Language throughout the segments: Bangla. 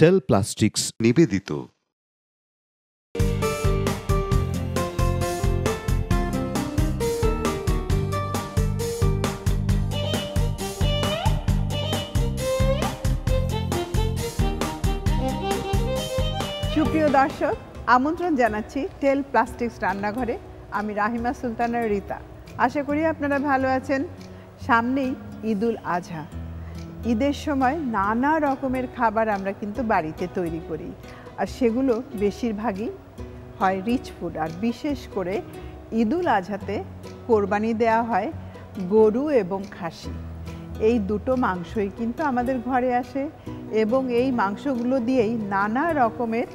টেল প্লাস্টিক্স নিবেদিত। সুপ্রিয় দর্শক, আমন্ত্রণ জানাচ্ছি টেল প্লাস্টিক্স রান্নাঘরে। আমি রাহিমা সুলতানা রিতা। আশা করি আপনারা ভালো আছেন। সামনেই ঈদুল আজহা। ঈদের সময় নানা রকমের খাবার আমরা কিন্তু বাড়িতে তৈরি করি, আর সেগুলো বেশিরভাগই হয় রিচ ফুড। আর বিশেষ করে ঈদুল আজহাতে কোরবানি দেওয়া হয় গরু এবং খাসি। এই দুটো মাংসই কিন্তু আমাদের ঘরে আসে এবং এই মাংসগুলো দিয়েই নানা রকমের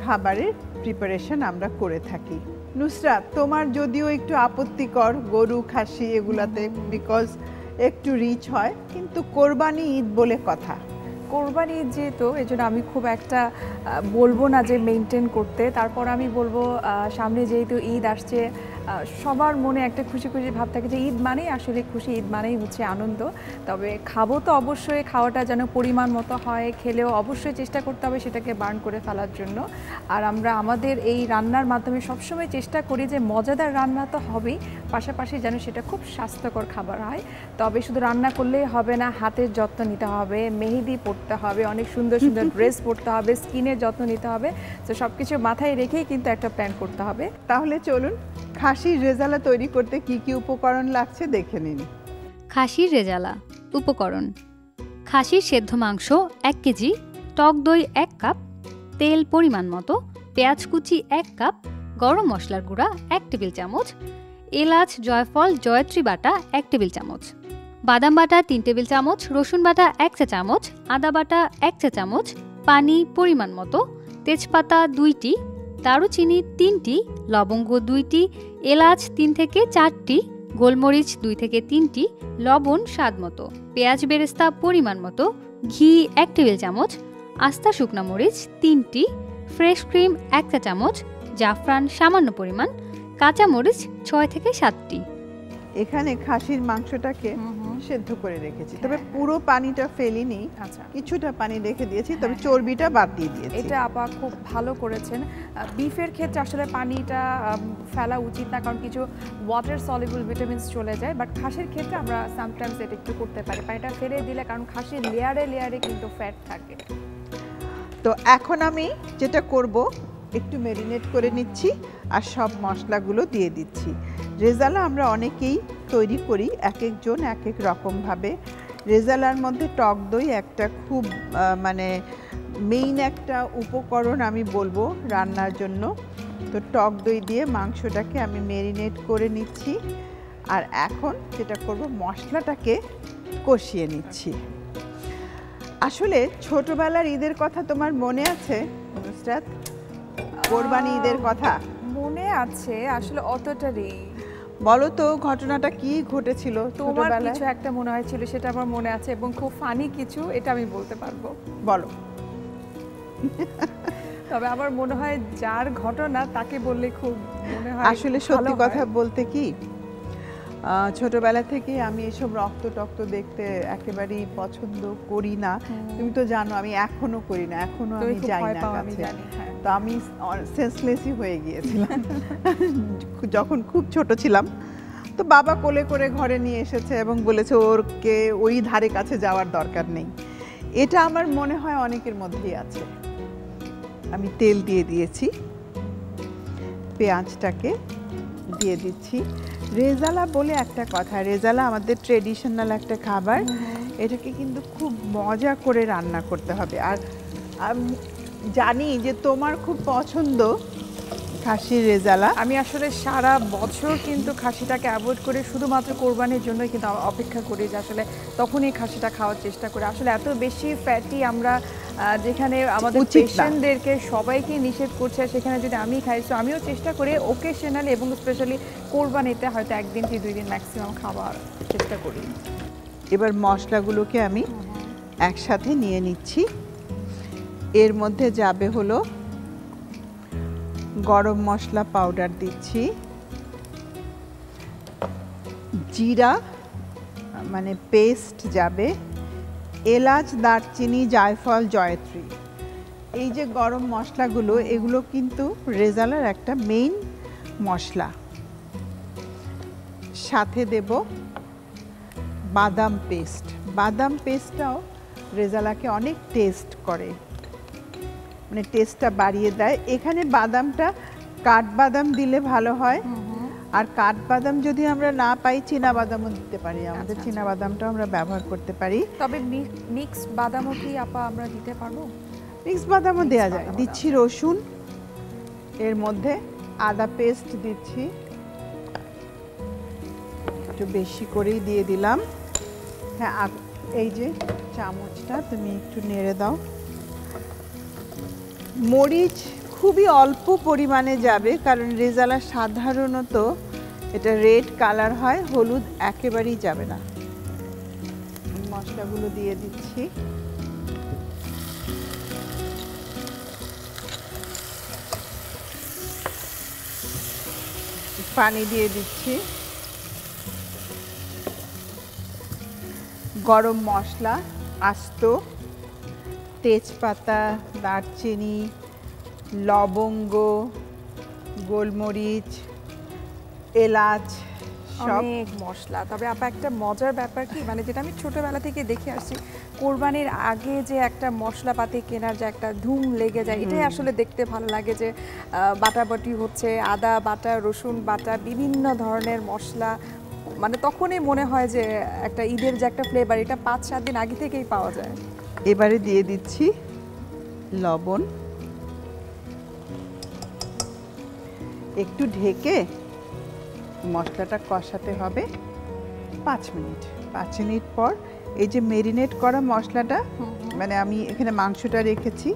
খাবারের প্রিপারেশন আমরা করে থাকি। নুসরাত, তোমার যদিও একটু আপত্তিকর গরু খাসি এগুলাতে, বিকজ একটু রিচ হয়, কিন্তু কোরবানি ঈদ বলে কথা। কোরবানি ঈদ যেহেতু, এই জন্য আমি খুব একটা বলবো না যে মেনটেন করতে। তারপর আমি বলবো সামনে যেহেতু ঈদ আসছে, সবার মনে একটা খুশি খুশি ভাব থাকে যে ঈদ মানেই আসলে খুশি, ঈদ মানেই হচ্ছে আনন্দ। তবে খাবো তো অবশ্যই, খাওয়াটা যেন পরিমাণ মতো হয়, খেলেও অবশ্যই চেষ্টা করতে হবে সেটাকে বার্ন করে ফেলার জন্য। আর আমরা আমাদের এই রান্নার মাধ্যমে সবসময় চেষ্টা করি যে মজাদার রান্না তো হবেই, পাশাপাশি যেন সেটা খুব স্বাস্থ্যকর খাবার হয়। তবে শুধু রান্না করলেই হবে না, হাতের যত্ন নিতে হবে, মেহেদি পরতে হবে, অনেক সুন্দর সুন্দর ড্রেস পরতে হবে, স্কিনের যত্ন নিতে হবে। তো সব কিছু মাথায় রেখেই কিন্তু একটা প্ল্যান করতে হবে। তাহলে চলুন খাসির রেজালা তৈরি করতে কি কি উপকরণ লাগছে দেখে নিন। খাসির রেজালা উপকরণ: খাসির সেদ্ধ মাংস 1 কেজি, টক দই 1 কাপ, তেল পরিমাণ মতো, পেঁয়াজ কুচি 1 কাপ, গরম মশলার গুঁড়া 1 টেবিল চামচ, এলাচ, জয়ফল, জয়ত্রী বাটা 1 টেবিল চামচ, বাদাম বাটা 3 টেবিল চামচ, রসুন বাটা 1 চা চামচ, আদা বাটা 1 চা চামচ, পানি পরিমাণ মতো, তেজপাতা 2টি, দারুচিনি 3টি, লবঙ্গ 2টি, এলাচ 3 থেকে 4টি, গোলমরিচ 2 থেকে 3টি, লবণ স্বাদ মতো, পেঁয়াজ বেরেস্তা পরিমাণ মতো, ঘি 1 টেবিল চামচ, আস্তা শুকনা মরিচ 3টি, ফ্রেশ ক্রিম 1 চা চামচ, জাফরান সামান্য পরিমাণ, কাঁচা মরিচ 6 থেকে 7টি। এখানে খাসির মাংসটাকে সেদ্ধ করে রেখেছি, তবে পুরো পানিটা ফেলিনি। আচ্ছা, কিছুটা পানি রেখে দিয়েছি, তবে চর্বিটা বাদ দিয়ে দিয়েছি। এটা আপা খুব ভালো করেছেন। বিফের ক্ষেত্রে আসলে পানিটা ফেলা উচিত না, কারণ কিছু ওয়াটার সলিবল ভিটামিনস চলে যায়। বাট খাসির ক্ষেত্রে আমরা সামটাইমস এটা একটু করতে পারি, পানিটা ফেলে দিলে, কারণ খাসির লেয়ারে লেয়ারে কিন্তু ফ্যাট থাকে। তো এখন আমি যেটা করব, একটু ম্যারিনেট করে নিচ্ছি আর সব মশলাগুলো দিয়ে দিচ্ছি। রেজালা আমরা অনেকেই তৈরি করি, এক একজন এক এক রকমভাবে। রেজালার মধ্যে টক দই একটা খুব মানে মেইন একটা উপকরণ আমি বলবো রান্নার জন্য। তো টক দই দিয়ে মাংসটাকে আমি ম্যারিনেট করে নিচ্ছি, আর এখন যেটা করব, মশলাটাকে কষিয়ে নিচ্ছি। আসলে ছোটবেলার ঈদের কথা তোমার মনে আছে নুসরাত? কোরবানি ঈদের কথা মনে আছে, আসলে অতটারই। বলো তো ঘটনাটা কি ঘটেছিল তোমার ছোটবেলায়? কিছু একটা মনে হয়েছিল, সেটা আমার মনে আছে, এবং খুব ফানি কিছু, এটা আমি বলতে পারবো। বলো। তবে আমার মনে হয় যার ঘটনা তাকে বললে খুব মনে হয় আসলে সত্যি কথা বলতে কি, ছোটবেলা থেকে আমি এসব রক্ত টক্ত দেখতে একেবারেই পছন্দ করি না। তুমি তো জানো আমি এখনো করি না, এখনো আমি যাই না কাছে। তো আমি সেন্সলেসই হয়ে গিয়েছিলাম যখন খুব ছোট ছিলাম। তো বাবা কোলে করে ঘরে নিয়ে এসেছে এবং বলেছে ওরকে ওই ধারে কাছে যাওয়ার দরকার নেই। এটা আমার মনে হয় অনেকের মধ্যেই আছে। আমি তেল দিয়ে দিয়েছি, পেঁয়াজটাকে দিয়ে দিচ্ছি। রেজালা বলে একটা কথা, রেজালা আমাদের ট্রেডিশনাল একটা খাবার। এটাকে কিন্তু খুব মজা করে রান্না করতে হবে। আর জানি যে তোমার খুব পছন্দ খাসির রেজালা। আমি আসলে সারা বছর কিন্তু খাসিটাকে অ্যাভয়েড করে শুধুমাত্র কোরবানির জন্যই কিন্তু অপেক্ষা করি, যে আসলে তখনই খাসিটা খাওয়ার চেষ্টা করি। আসলে এত বেশি ফ্যাটি আমরা, যেখানে আমাদের পেশেন্টদেরকে সবাইকে নিষেধ করছে, সেখানে যদি আমি খাই, তো আমিও চেষ্টা করি ওকেশনালি এবং স্পেশালি কোরবানিতে হয়তো 1 দিন কি 2 দিন ম্যাক্সিমাম খাওয়ার চেষ্টা করি। এবার মশলাগুলোকে আমি একসাথে নিয়ে নিচ্ছি। এর মধ্যে যাবে হলো গরম মশলা পাউডার দিচ্ছি, জিরা মানে পেস্ট যাবে, এলাচ, দারচিনি, জায়ফল, জয়ত্রী এই যে গরম মশলাগুলো, এগুলো কিন্তু রেজালার একটা মেইন মশলা। সাথে দেব বাদাম পেস্ট। বাদাম পেস্টটাও রেজালাকে অনেক টেস্ট করে, মানে টেস্টটা বাড়িয়ে দেয়। এখানে বাদামটা কাঠবাদাম দিলে ভালো হয়, আর কাঠবাদাম যদি আমরা না পাই চীনা বাদামও দিতে পারি, আমাদের চীনা বাদামটাও আমরা ব্যবহার করতে পারি। তবে মিক্স বাদামও কি আপা আমরা দিতে পারবো? মিক্স বাদামও দেওয়া যায়। দিচ্ছি রসুন, এর মধ্যে আদা পেস্ট দিচ্ছি, একটু বেশি করেই দিয়ে দিলাম। হ্যাঁ, এই যে চামচটা তুমি একটু নেড়ে দাও। মরিচ খুবই অল্প পরিমাণে যাবে, কারণ রেজালা সাধারণত এটা রেড কালার হয়, হলুদ একেবারেই যাবে না। মশলাগুলো দিয়ে দিচ্ছি। পানি দিয়ে দিচ্ছি। গরম মশলা আস্ত, তেজপাতা, দারচিনি, লবঙ্গ, গোলমরিচ, এলাচ, সব অনেক মশলা। তবে আপা একটা মজার ব্যাপার কি, মানে যেটা আমি ছোটবেলা থেকে দেখে আসছি, কোরবানির আগে যে একটা মশলাপাতি কেনার যে একটা ধুম লেগে যায়, এটাই আসলে দেখতে ভালো লাগে যে বাটাবাটি হচ্ছে, আদা বাটা, রসুন বাটা, বিভিন্ন ধরনের মশলা। মানে তখনই মনে হয় যে একটা ঈদের যে একটা ফ্লেভার, এটা 5-7 দিন আগে থেকেই পাওয়া যায়। এবারে দিয়ে দিচ্ছি লবণ। একটু ঢেকে মশলাটা কষাতে হবে 5 মিনিট। 5 মিনিট পর এই যে মেরিনেট করা মশলাটা, মানে আমি এখানে মাংসটা রেখেছি,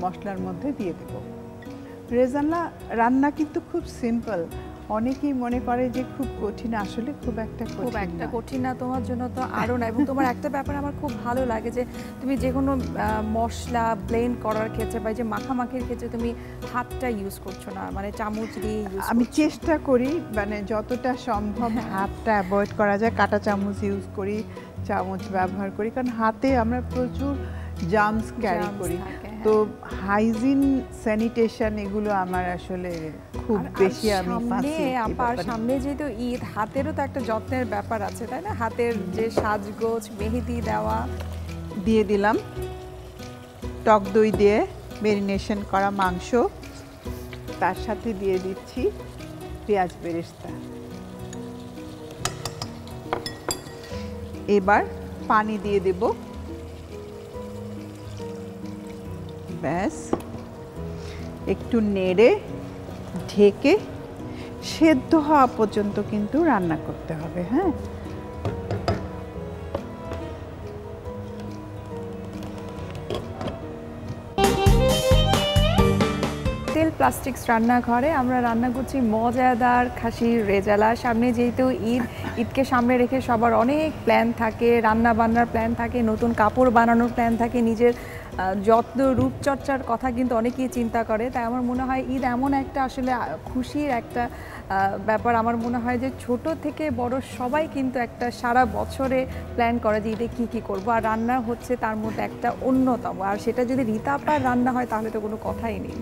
মশলার মধ্যে দিয়ে দেব। রেজালা রান্না কিন্তু খুব সিম্পল। অনেকেই মনে করে যে খুব কঠিন, আসলে খুব একটা কঠিন না। তোমার জন্য তো আরও না। এবং তোমার একটা ব্যাপার আমার খুব ভালো লাগে যে তুমি যে কোনো মশলা ব্লেন্ড করার ক্ষেত্রে বা যে মাখামাখির ক্ষেত্রে তুমি হাতটা ইউজ করছো না, মানে চামচ দিয়ে ইউজ। আমি চেষ্টা করি মানে যতটা সম্ভব হাতটা অ্যাভয়েড করা যায়, কাঁটা চামচ ইউজ করি, চামচ ব্যবহার করি, কারণ হাতে আমরা প্রচুর জার্মস ক্যারি করি। তো হাইজিন, স্যানিটেশন এগুলো আমার আসলে খুব বেশি আমি ফাঁসি। আপার সামনে যেহেতু ঈদ, হাতেরও তো একটা যত্নের ব্যাপার আছে, তাই না? হাতের যে সাজগোজ, মেহেদি দেওয়া। দিয়ে দিলাম টক দই দিয়ে মেরিনেশন করা মাংস, তার সাথে দিয়ে দিচ্ছি পেঁয়াজ বেরেস্তা। এবার পানি দিয়ে দেব। ব্যাস, একটু নেড়ে ঢেকে সেদ্ধ হওয়া পর্যন্ত কিন্তু রান্না করতে হবে। হ্যাঁ, তেল প্লাস্টিক্স রান্নাঘরে আমরা রান্না করছি মজাদার খাসির রেজালা। সামনে যেহেতু ঈদকে সামনে রেখে সবার অনেক প্ল্যান থাকে, রান্না বান্নার প্ল্যান থাকে, নতুন কাপড় বানানোর প্ল্যান থাকে, নিজের যত্ন রূপচর্চার কথা কিন্তু অনেকেই চিন্তা করে। তাই আমার মনে হয় ঈদ এমন একটা আসলে খুশির একটা ব্যাপার। আমার মনে হয় যে ছোট থেকে বড় সবাই কিন্তু একটা সারা বছরে প্ল্যান করে যে ঈদে কী কী করবো, আর রান্না হচ্ছে তার মধ্যে একটা অন্যতম। আর সেটা যদি রীতা আপার রান্না হয় তাহলে তো কোনো কথাই নেই।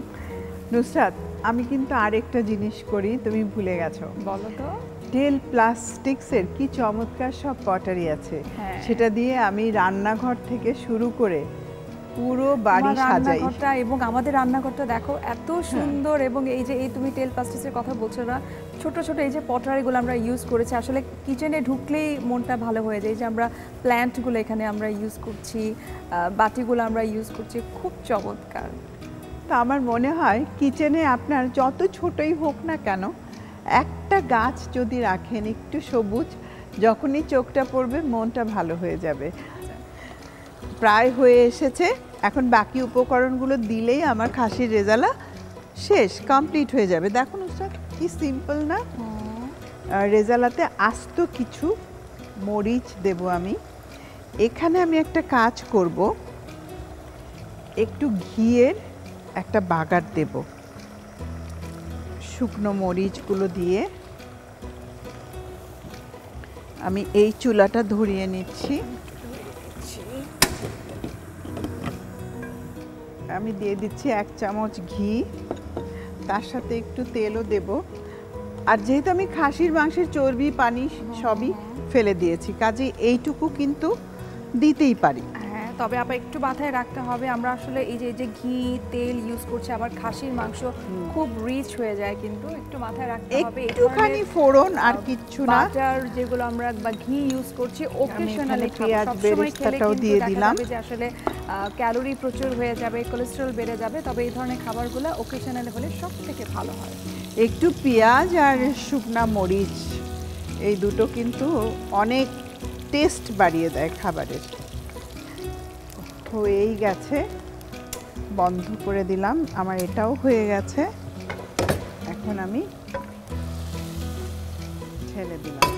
নুসরাত, আমি কিন্তু আরেকটা জিনিস করি, তুমি ভুলে গেছো। বলো তো। টেল প্লাস্টিক্সের কি চমৎকার সব পটারি আছে, সেটা দিয়ে আমি রান্নাঘর থেকে শুরু করে পুরো বাড়ি সাজাই। এবং আমাদের রান্নাঘরটা দেখো এত সুন্দর। এবং এই যে তুমি তেল প্লাস্টিক্সের কথা বলছো না, ছোট ছোট এই যে পটারিগুলো আমরা ইউজ করেছি, আসলে কিচেনে ঢুকলেই মনটা ভালো হয়ে যায়। যে আমরা প্ল্যান্টগুলো এখানে আমরা ইউজ করছি, বাটিগুলো আমরা ইউজ করছি, খুব চমৎকার। তো আমার মনে হয় কিচেনে আপনার যত ছোটই হোক না কেন, একটা গাছ যদি রাখেন একটু সবুজ, যখনই চোখটা পড়বে মনটা ভালো হয়ে যাবে। প্রায় হয়ে এসেছে, এখন বাকি উপকরণগুলো দিলেই আমার খাসির রেজালা শেষ, কমপ্লিট হয়ে যাবে। দেখুন স্যার কি সিম্পল না? রেজালাতে আস্ত কিছু মরিচ দেব আমি। এখানে আমি একটা কাজ করব, একটু ঘিয়ের একটা বাগার দেব শুকনো মরিচগুলো দিয়ে। আমি এই চুলাটা ধরিয়ে নিচ্ছি। আমি দিয়ে দিচ্ছি 1 চামচ ঘি, তার সাথে একটু তেলও দেব। আর যেহেতু আমি খাসির মাংসের চর্বি পানি সবই ফেলে দিয়েছি, কাজে এইটুকু কিন্তু দিতেই পারি। হ্যাঁ, তবে আবার একটু মাথায় রাখতে হবে আমরা আসলে এই যে ঘি তেল ইউজ করছি, আবার খাসির মাংস খুব রিচ হয়ে যায়, কিন্তু একটু মাথায় রাখতে হবে একটুখানি ফোড়ন আর কিচ্ছু না। বাটার যেগুলো আমরা বা ঘি ইউজ করছি ওকেশনালি পেঁয়াজ বেরেস্তাটাও দিয়ে দিলাম, যে আসলে ক্যালোরি প্রচুর হয়ে যাবে, কোলেস্টেরল বেড়ে যাবে, তবে এই ধরনের খাবারগুলো ওকেশনালি হলে সবথেকে ভালো হয়। একটু পেঁয়াজ আর শুকনা মরিচ এই দুটো কিন্তু অনেক টেস্ট বাড়িয়ে দেয় খাবারের। হয়েই গেছে, বন্ধ করে দিলাম, আমার এটাও হয়ে গেছে। এখন আমি ঢেলে দিলাম।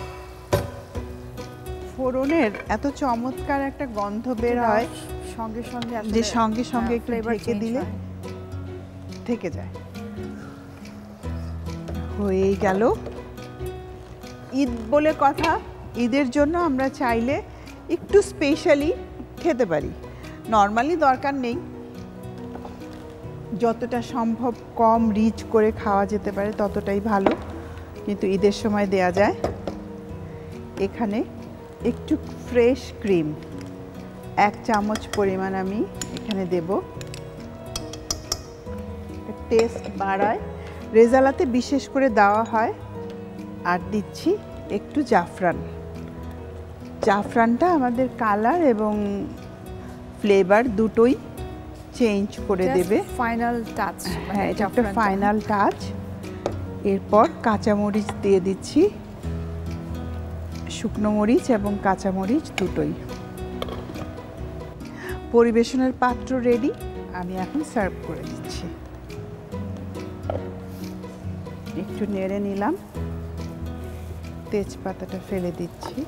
ফোড়নের এত চমৎকার একটা গন্ধ বের হয় সঙ্গে সঙ্গে যে সঙ্গে সঙ্গে একটু ঢেকে দিলে থেকে যায়। হয়েই গেল। ঈদ বলে কথা, ঈদের জন্য আমরা চাইলে একটু স্পেশালি খেতে পারি, নর্মালি দরকার নেই। যতটা সম্ভব কম রিচ করে খাওয়া যেতে পারে ততটাই ভালো, কিন্তু ঈদের সময় দেয়া যায়। এখানে একটু ফ্রেশ ক্রিম 1 চামচ পরিমাণ আমি এখানে দেব, টেস্ট বাড়ায়, রেজালাতে বিশেষ করে দেওয়া হয়। আর দিচ্ছি একটু জাফরান। জাফরানটা আমাদের কালার এবং ফ্লেভার দুটোই চেঞ্জ করে দেবে, ফাইনাল টাচ। হ্যাঁ, এটা একটা ফাইনাল টাচ। এরপর কাঁচামরিচ দিয়ে দিচ্ছি, শুকনো মরিচ এবং কাঁচামরিচ দুটোই। পরিবেশনের পাত্র রেডি, আমি এখন সার্ভ করে দিচ্ছি। একটু নেড়ে নিলাম, তেজপাতাটা ফেলে দিচ্ছি।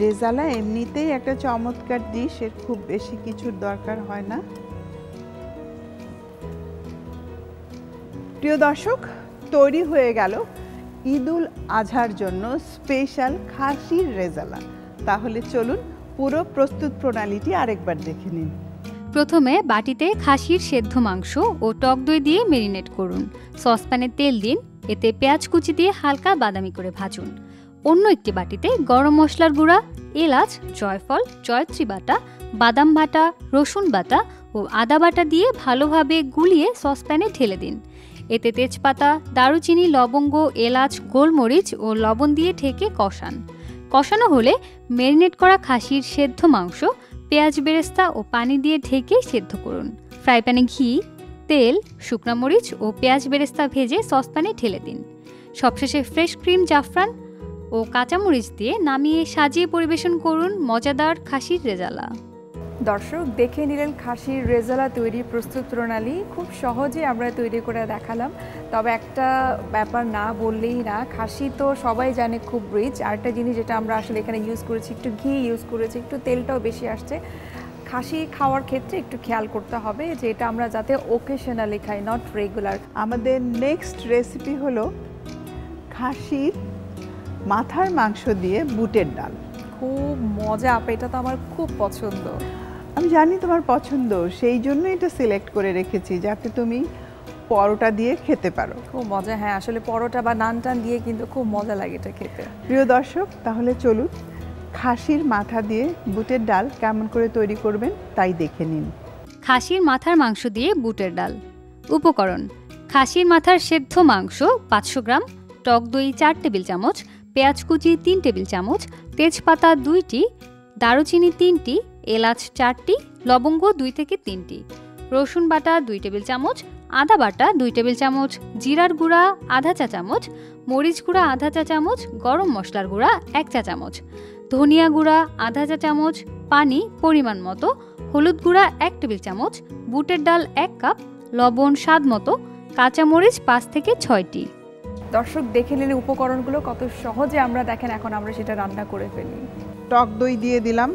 রেজালা এমনিতেই একটা চমৎকার ডিশ, এর খুব বেশি কিছুর দরকার হয় না। প্রিয় দর্শক, তৈরি হয়ে গেল ঈদুল আজহার জন্য স্পেশাল খাসির রেজালা। তাহলে চলুন পুরো প্রস্তুত প্রণালীটি আরেকবার দেখে নিন। প্রথমে বাটিতে খাসির সেদ্ধ মাংস ও টক দই দিয়ে মেরিনেট করুন। সসপ্যানে তেল দিন, এতে পেঁয়াজ কুচি দিয়ে হালকা বাদামি করে ভাজুন। অন্য একটি বাটিতে গরম মশলার গুঁড়া, এলাচ, জয়ফল, জয়ত্রী বাটা, বাদাম বাটা, রসুন বাটা ও আদা বাটা দিয়ে ভালোভাবে গুলিয়ে সসপ্যানে ঢেলে দিন। এতে তেজপাতা, দারুচিনি, লবঙ্গ, এলাচ, গোলমরিচ ও লবণ দিয়ে ঢেকে কষান। কষানো হলে ম্যারিনেট করা খাসির সেদ্ধ মাংস, পেঁয়াজ বেরেস্তা ও পানি দিয়ে ঢেকে সেদ্ধ করুন। ফ্রাই প্যানে ঘি, তেল, শুকনা মরিচ ও পেঁয়াজ বেরেস্তা ভেজে সসপ্যানে ঢেলে দিন। সবশেষে ফ্রেশ ক্রিম, জাফরান ও কাঁচামরিচ দিয়ে নামিয়ে সাজিয়ে পরিবেশন করুন মজাদার খাসির রেজালা। দর্শক দেখে নিলেন খাসির রেজালা তৈরির প্রস্তুত প্রণালী। খুব সহজে আমরা তৈরি করে দেখালাম, তবে একটা ব্যাপার না বললেই না, খাসি তো সবাই জানে খুব রিচ। আরেকটা জিনিস যেটা আমরা আসলে এখানে ইউজ করেছি, একটু ঘি ইউজ করেছি, একটু তেলটাও বেশি আসছে। খাসি খাওয়ার ক্ষেত্রে একটু খেয়াল করতে হবে যে এটা আমরা যাতে ওকেশনালি খাই, নট রেগুলার। আমাদের নেক্সট রেসিপি হলো খাসির মাথার মাংস দিয়ে বুটের ডাল। খুব মজা আপা, এটা তো আমার খুব পছন্দ। আমি জানি তোমার পছন্দ, সেই জন্য এটা সিলেক্ট করে রেখেছি যাতে তুমি পরোটা দিয়ে খেতে পারো। খুব মজা, হ্যাঁ আসলে পরোটা বা নান টান দিয়ে কিন্তু খুব মজা লাগে এটা খেতে। প্রিয় দর্শক, তাহলে চলুন খাসির মাথা দিয়ে বুটের ডাল কেমন করে তৈরি করবেন তাই দেখে নিন। খাসির মাথার মাংস দিয়ে বুটের ডাল। উপকরণ: খাসির মাথার সেদ্ধ মাংস 500 গ্রাম, টক দই 4 টেবিল চামচ, পেঁয়াজ কুচি 3 টেবিল চামচ, তেজপাতা 2টি, দারুচিনি 3টি, এলাচ 4টি, লবঙ্গ 2 থেকে 3টি, রসুন বাটা 2 টেবিল চামচ, আদা বাটা 2 টেবিল চামচ, জিরার গুঁড়া আধা চা চামচ, মরিচ গুঁড়া আধা চা চামচ, গরম মশলার গুঁড়া 1 চা চামচ, ধনিয়া গুঁড়া আধা চা চামচ, পানি পরিমাণ মতো, হলুদ গুঁড়া 1 টেবিল চামচ, বুটের ডাল 1 কাপ, লবণ স্বাদ মতো, কাঁচামরিচ 5 থেকে 6টি। দর্শক দেখে নিলে উপকরণগুলো কত সহজে আমরা দেখেন এখন আমরা সেটা রান্না করে ফেলি। টক দই দিয়ে দিলাম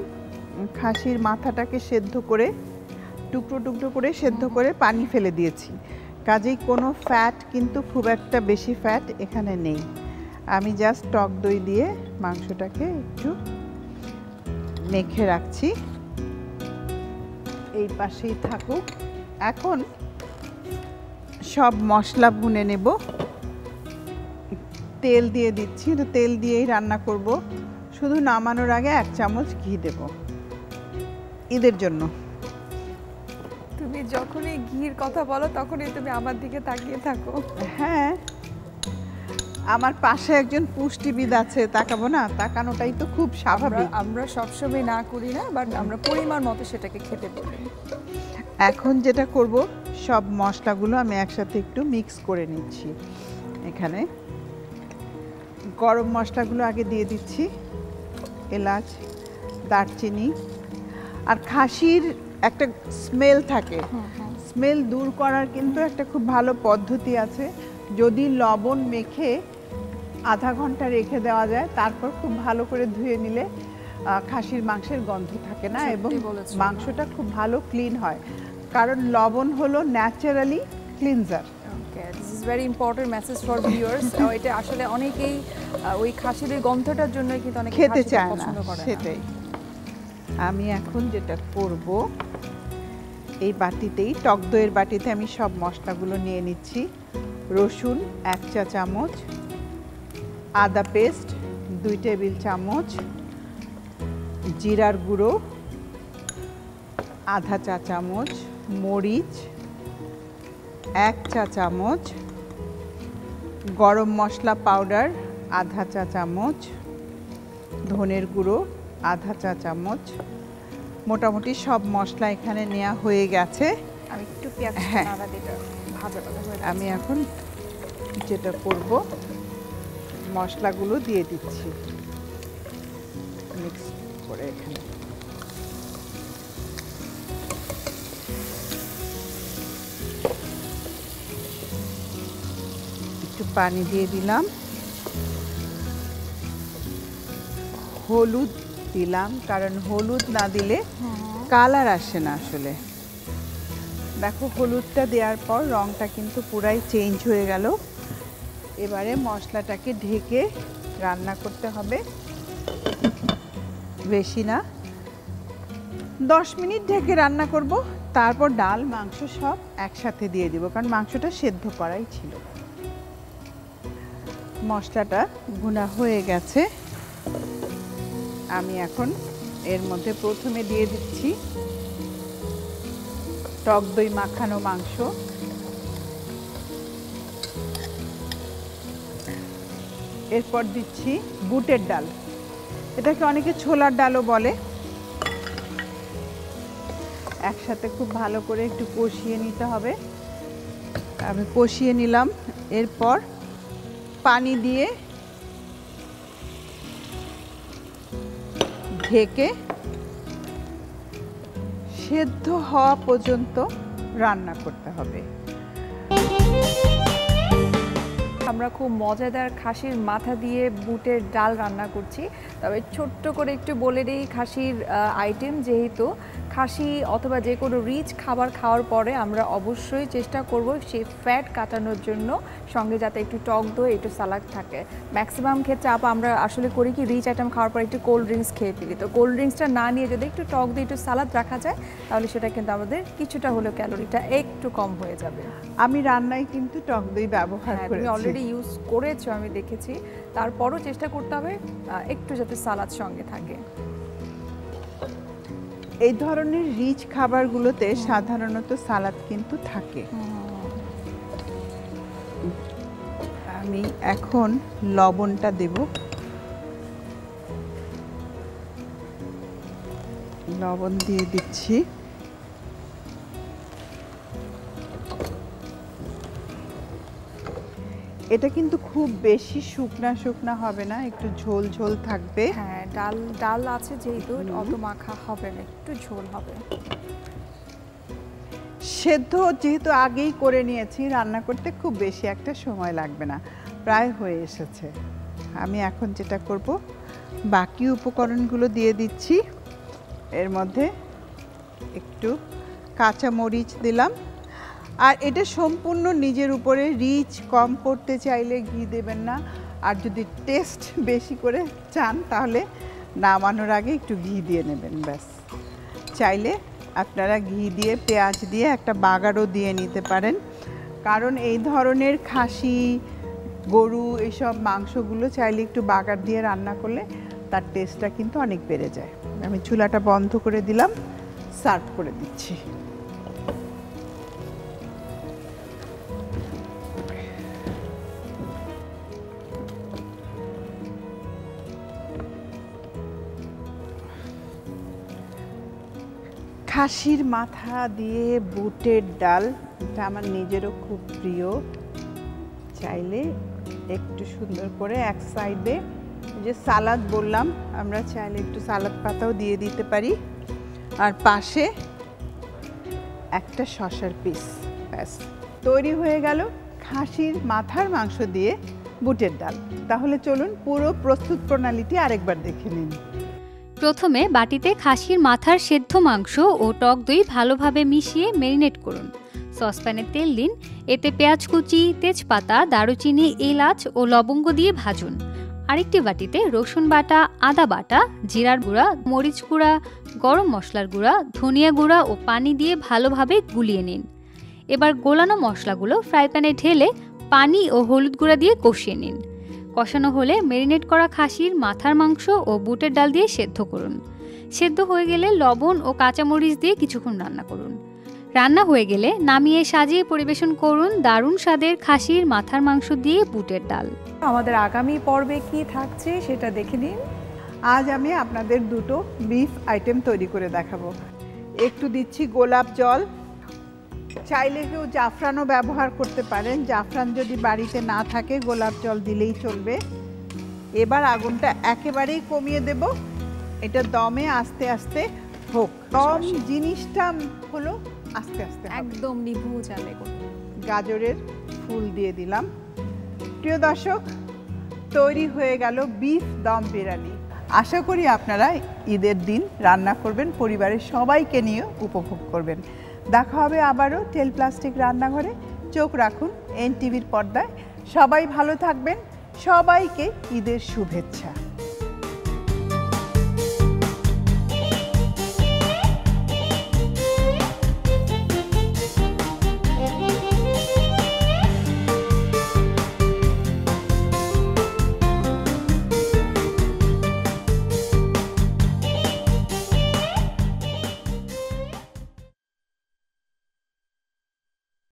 খাসির মাথাটাকে সেদ্ধ করে টুকরো টুকরো করে সেদ্ধ করে পানি ফেলে দিয়েছি, কাজেই কোনো ফ্যাট কিন্তু খুব একটা বেশি ফ্যাট এখানে নেই। আমি জাস্ট টক দই দিয়ে মাংসটাকে একটু মেখে রাখছি, এই পাশেই থাকুক। এখন সব মশলা ভুনে নেব। তেল দিয়ে দিচ্ছি, তো তেল দিয়েই রান্না করব। শুধু নামানোর আগে 1 চামচ ঘি দেব ঈদের জন্য। তুমি যখনই ঘির কথা বলো তখনই তুমি আমার দিকে তাকিয়ে থাকো। হ্যাঁ, আমার পাশে একজন পুষ্টিবিদ আছে, তাকাবো না? তাকানোটাই তো খুব স্বাভাবিক। আমরা সবসময় না করি না, বাট আমরা পরিমাণ মতো সেটাকে খেতে বলি। এখন যেটা করব, সব মশলাগুলো আমি একসাথে একটু মিক্স করে নিচ্ছি। এখানে গরম মশলাগুলো আগে দিয়ে দিচ্ছি, এলাচ, দারচিনি। আর খাসির একটা স্মেল থাকে, স্মেল দূর করার কিন্তু একটা খুব ভালো পদ্ধতি আছে। যদি লবণ মেখে আধা ঘন্টা রেখে দেওয়া যায়, তারপর খুব ভালো করে ধুয়ে নিলে খাসির মাংসের গন্ধ থাকে না, এবং মাংসটা খুব ভালো ক্লিন হয়, কারণ লবণ হলো naturally cleanser. This is very important message for viewers. এটা আসলে অনেকেই ওই খাসির গন্ধটার জন্য কিন্তু অনেকে খেতে চায় না, পছন্দ করে না। সেটাই। আমি এখন যেটা করব, এই বাটিতেই, টক দইয়ের বাটিতে আমি সব মশলাগুলো নিয়ে নিচ্ছি। রসুন 1 চা চামচ, আদা পেস্ট 2 টেবিল চামচ, জিরার গুঁড়ো আধা চা চামচ, মরিচ 1 চা চামচ, গরম মশলা পাউডার আধা চা চামচ, ধনের গুঁড়ো আধা চা চামচ। মোটামুটি সব মশলা এখানে নেওয়া হয়ে গেছে। আমি একটু পেঁয়াজ নাড়া দিতে ভাজা হয়ে আমি এখন যেটা করব, মশলাগুলো দিয়ে দিচ্ছি মিক্স করে। এখানে একটু পানি দিয়ে দিলাম, হলুদ দিলাম, কারণ হলুদ না দিলে কালার আসে না। আসলে দেখো, হলুদটা দেওয়ার পর রংটা কিন্তু পুরাই চেঞ্জ হয়ে গেল। এবারে মশলাটাকে ঢেকে রান্না করতে হবে, বেশি না, 10 মিনিট ঢেকে রান্না করব। তারপর ডাল মাংস সব একসাথে দিয়ে দিব, কারণ মাংসটা সেদ্ধ করাই ছিল। মশলাটা ভুনা হয়ে গেছে। আমি এখন এর মধ্যে প্রথমে দিয়ে দিচ্ছি টক দই মাখানো মাংস, এরপর দিচ্ছি বুটের ডাল, এটাকে অনেকে ছোলার ডালও বলে। একসাথে খুব ভালো করে একটু কষিয়ে নিতে হবে। আমি কষিয়ে নিলাম, এরপর পানি দিয়ে ঢেকে সেদ্ধ হওয়া পর্যন্ত রান্না করতে হবে। আমরা খুব মজাদার খাসির মাথা দিয়ে বুটের ডাল রান্না করছি। তবে ছোট্ট করে একটু বলে দিই, খাসির আইটেম যেহেতু, খাসি অথবা যে কোনো রিচ খাবার খাওয়ার পরে আমরা অবশ্যই চেষ্টা করব সেই ফ্যাট কাটানোর জন্য, সঙ্গে যাতে একটু টক দই, একটু সালাদ থাকে। ম্যাক্সিমাম ক্ষেত্রে আমরা আসলে করি কি, রিচ আইটেম খাওয়ার পর একটু কোল্ড ড্রিঙ্কস খেয়ে ফেলি। তো কোল্ড ড্রিঙ্কসটা না নিয়ে যদি একটু টক দই, একটু সালাদ রাখা যায়, তাহলে সেটা কিন্তু আমাদের কিছুটা হলেও ক্যালোরিটা একটু কম হয়ে যাবে। আমি রান্নায় কিন্তু টক দই ব্যবহার করেছি, তুমি অলরেডি ইউজ করেছো, আমি দেখেছি। তারপরও চেষ্টা করতে হবে একটু যাতে সালাদ সঙ্গে থাকে। এই ধরনের রিচ খাবারগুলোতে সাধারণত সালাদ কিন্তু থাকে। আমি এখন লবণটা দেব, লবণ দিয়ে দিচ্ছি। এটা কিন্তু খুব বেশি শুকনা শুকনা হবে না, একটু ঝোল ঝোল থাকবে। হ্যাঁ, ডাল আছে যেহেতু অত মাখা হবে না, একটু ঝোল হবে। সেদ্ধ যেহেতু আগেই করে নিয়েছি, রান্না করতে খুব বেশি একটা সময় লাগবে না, প্রায় হয়ে এসেছে। আমি এখন যেটা করব, বাকি উপকরণগুলো দিয়ে দিচ্ছি। এর মধ্যে একটু কাঁচা মরিচ দিলাম। আর এটা সম্পূর্ণ নিজের উপরে, রিচ কম করতে চাইলে ঘি দেবেন না, আর যদি টেস্ট বেশি করে চান তাহলে নামানোর আগে একটু ঘি দিয়ে নেবেন ব্যাস। চাইলে আপনারা ঘি দিয়ে, পেঁয়াজ দিয়ে একটা বাগারও দিয়ে নিতে পারেন, কারণ এই ধরনের খাসি, গরু এইসব মাংসগুলো চাইলে একটু বাগার দিয়ে রান্না করলে তার টেস্টটা কিন্তু অনেক বেড়ে যায়। আমি চুলাটা বন্ধ করে দিলাম, সার্ভ করে দিচ্ছি। খাসির মাথা দিয়ে বুটের ডাল, এটা আমার নিজেরও খুব প্রিয়। চাইলে একটু সুন্দর করে এক সাইডে যে সালাদ বললাম, আমরা চাইলে একটু সালাদ পাতাও দিয়ে দিতে পারি, আর পাশে একটা শসার পিস, ব্যাস তৈরি হয়ে গেল খাসির মাথার মাংস দিয়ে বুটের ডাল। তাহলে চলুন পুরো প্রস্তুত প্রণালীটি আরেকবার দেখে নিন। প্রথমে বাটিতে খাসির মাথার সেদ্ধ মাংস ও টক দই ভালোভাবে মিশিয়ে ম্যারিনেট করুন। সসপ্যানে তেল দিন, এতে পেঁয়াজ কুচি, তেজপাতা, দারুচিনি, এলাচ ও লবঙ্গ দিয়ে ভাজুন। আরেকটি বাটিতে রসুন বাটা, আদা বাটা, জিরার গুঁড়া, মরিচ গুঁড়া, গরম মশলার গুঁড়া, ধনিয়া গুঁড়া ও পানি দিয়ে ভালোভাবে গুলিয়ে নিন। এবার গোলানো মশলাগুলো ফ্রাই প্যানে ঢেলে পানি ও হলুদ গুঁড়া দিয়ে কষিয়ে নিন। কষানো হলে ম্যারিনেট করা খাসির মাথার মাংস ও বুটের ডাল দিয়ে সেদ্ধ করুন। সেদ্ধ হয়ে গেলে লবণ ও কাঁচামরিচ দিয়ে কিছুক্ষণ রান্না করুন। রান্না হয়ে গেলে নামিয়ে সাজিয়ে পরিবেশন করুন দারুণ স্বাদের খাসির মাথার মাংস দিয়ে বুটের ডাল। আমাদের আগামী পর্বে কি থাকছে সেটা দেখে নিন। আজ আমি আপনাদের দুটো বিফ আইটেম তৈরি করে দেখাবো। একটু দিচ্ছি গোলাপ জল, চাইলে কেউ জাফরানও ব্যবহার করতে পারেন, জাফরান যদি বাড়িতে না থাকে গোলাপ জল দিলেই চলবে। এবার আগুনটা একেবারেই কমিয়ে দেব, এটা দমে আস্তে আস্তে হোক। দম জিনিসটা হলো আস্তে আস্তে, একদম নিভু জালে। গাজরের ফুল দিয়ে দিলাম। প্রিয় দর্শক, তৈরি হয়ে গেল বিফ দম বিরিয়ানি। আশা করি আপনারা ঈদের দিন রান্না করবেন, পরিবারের সবাইকে নিয়ে উপভোগ করবেন। দেখা হবে আবারও টেল প্লাস্টিক রান্নাঘরে। চোখ রাখুন এনটিভির পর্দায়। সবাই ভালো থাকবেন, সবাইকে ঈদের শুভেচ্ছা।